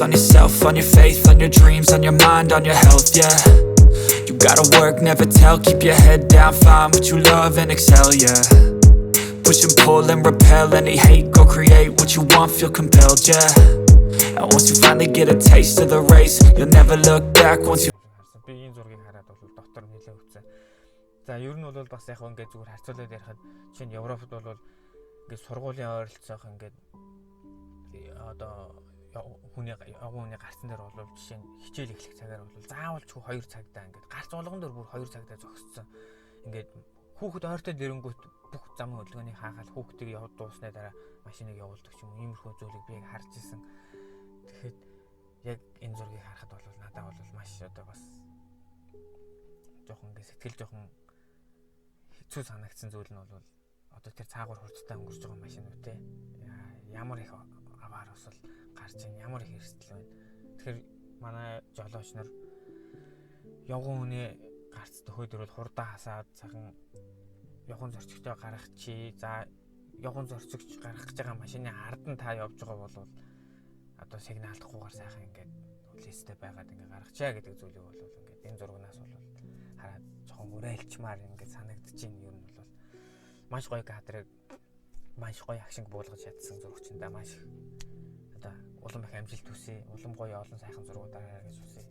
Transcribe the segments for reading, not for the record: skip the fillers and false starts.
on yourself, on your faith, on your dreams, on your mind, on your health, yeah. You gotta work, never tell, keep your head down, find what you love and excel, yeah. Push and pull and repel any hate, go create what you want, feel compelled, yeah. And once you finally get a taste of the race, you'll never look back once you. Би энэ зургийг хараад бол дотор нэлээд өвцөн. За ер нь бол бас яг ингээд зүгээр харьцуулаад ярихад чинь Европт бол ингээд сургуулийн ойролцоох ингээд одоо хүний гарцсан дээр бол жишээ нь хичээл эхлэх цагаар бол заавал ч 2 цагтаа ингээд гарц болгон дээр бүр 2 цагтаа зогссон. Ингээд хүүхэд ойртой дэрэнгүүт бүх замын хөдөлгөөнийг хаагаад хүүхдийг дуусны дараа машиныг явуулдаг ч юм уу иймэрхүү зүйлийг би харж ирсэн. Тэгэхэд яг энэ зургийг харахад бол надад бол маш одоо бас жоохон ингээд сэтгэл жоохон хэцүү санагдсан зүйл нь бол одоо тэр цаагаар хурдтай өнгөрч байгаа машинууд те ямар их аваар усал гарч ийн ямар их эрсдэл байна. Тэгэхээр манай жолооч нар явган хүний гарц төхөөдөр бол хурдаа хасаад цагаан явган зорчигчтой гарах чи за явган зорчигч гарах гэж байгаа машины ард нь та явж байгаа бол одоо сигналдахгүйгээр сайхан ингээд листтэй байгаад ингээд гаргачаа гэдэг зүйлийг бол ингээд энэ зургаас бол хараад жоохон уриалчмаар ингээд санагдчихээн юм бол маш гоё кадрыг маш гоё акшинг буулгаж чадсан зурагч энэ маш одоо улам их амжилт хүсье. Улам гоё олон сайхан зургуудаараа гэж хүсье.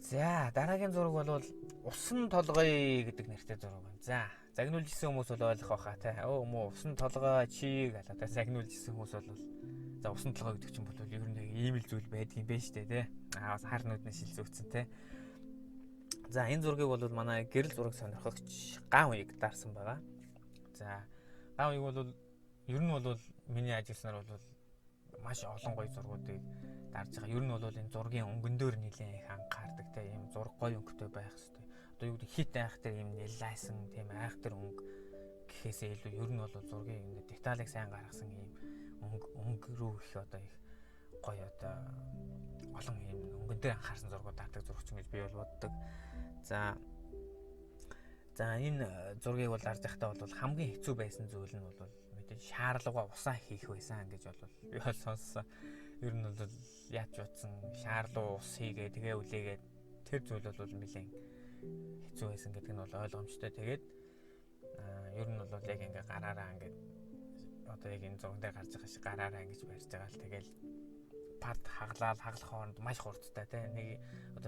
За дараагийн зураг бол усан толгой гэдэг нэртэй зураг байна. За загнуулж исэн хүмүүс бол ойлгох байхаа те. Муу усан толгой чи галаа те загнуулж исэн хүмүүс бол за усан толгой гэдэг чинь бол ер нь ийм л зүйл байдгийн бэ штэ те. Бас хар нүднээ шилжүүлсэн те. За энэ зургийг бол манай гэрэл зураг сонирхогч ган уяг даарсан байгаа. За ган уяг бол ер нь бол миний ажилласнаар бол маш олон гоё зургуудыг дарж байгаа. Ер нь бол энэ зургийн өнгөн дөр нэлээд их анхаардаг те. Ийм зураг гоё өнгөтэй байх хэрэгтэй. Одоо юу гэдэг хит айхтар ийм нэлайсан тийм айхтар өнгө гэхээсээ илүү ер нь бол зургийн энэ деталийг сайн гаргасан ийм өнгө рүү их одоо их гоё одоо олон ийм өнгөн дээр анхаарсан зургууд дардаг зурагч гэж би бол боддог. За энэ зургийг бол дарж байхдаа бол хамгийн хэцүү байсан зүйл нь бол мэдээж шаарлууга усаа хийх байсан гэж бол би бол сонссон. Ер нь бол яаж утсан шаарлуу ус хийгээ тэгээ үлээгээд тэр зүйл бол нэлээд хэцүү байсан гэдэг нь бол ойлгомжтой. Тэгээд ер нь бол яг ингээ гараараа ингээ одоо яг энэ зурганд гарч байгаа шиг гараараа ингэж барьж байгаа л тэгэл парт хаглах хооронд маш хурцтай тий.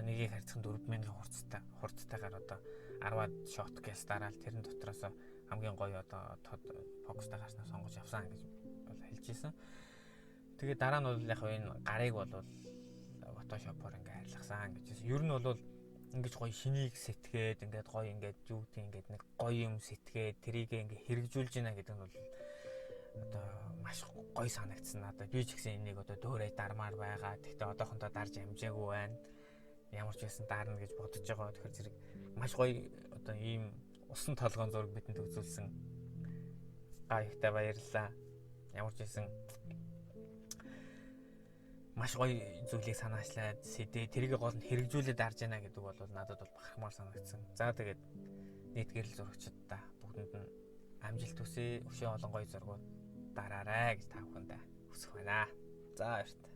Нэгийг харьцах 4000 хурцтайгаар одоо 10-аад шот гэлс дараал тэрэн дотроос хамгийн гоё одоо фокустай гарснаа сонгож явсан гэж бол хэлж ийсэн. Тэгээд дараа нь бол яг энэ гарыг бол фотошопоор ингээ харилцсан гэж. Ер нь бол ингэж гоё шинийг сэтгээд ингээд гоё ингээд юу гэдэг ингээд нэг гоё юм сэтгээд тэрийг ингээ хэрэгжүүлж байна гэдэг нь бол одоо маш гоё санагдсан надад. Би ч гэсэн энийг одоо дөөрэй дармаар байгаа. Гэхдээ одоохондоо дарж амжаагүй байна. Ямар ч байсан даарна гэж бодож байгаа. Тэгэхээр зэрэг маш гоё одоо ийм усан толгойн зураг бидэнд үзүүлсэн. Гайхтай баярлалаа. Ямар ч байсан маш гоё зүйлийг санаачлаад сэдээ тэрийг гол нь хэрэгжүүлээд дарж яана гэдэг бол надад бол бахархмаар санагдсан. За тэгээд нийт гэрэл зурагчдаа бүгдэнд нь амжилт хүсье. Өшөө олон гоё зургууд дараарай гэж та бүхэндээ хүсэх байна. За баярлалаа.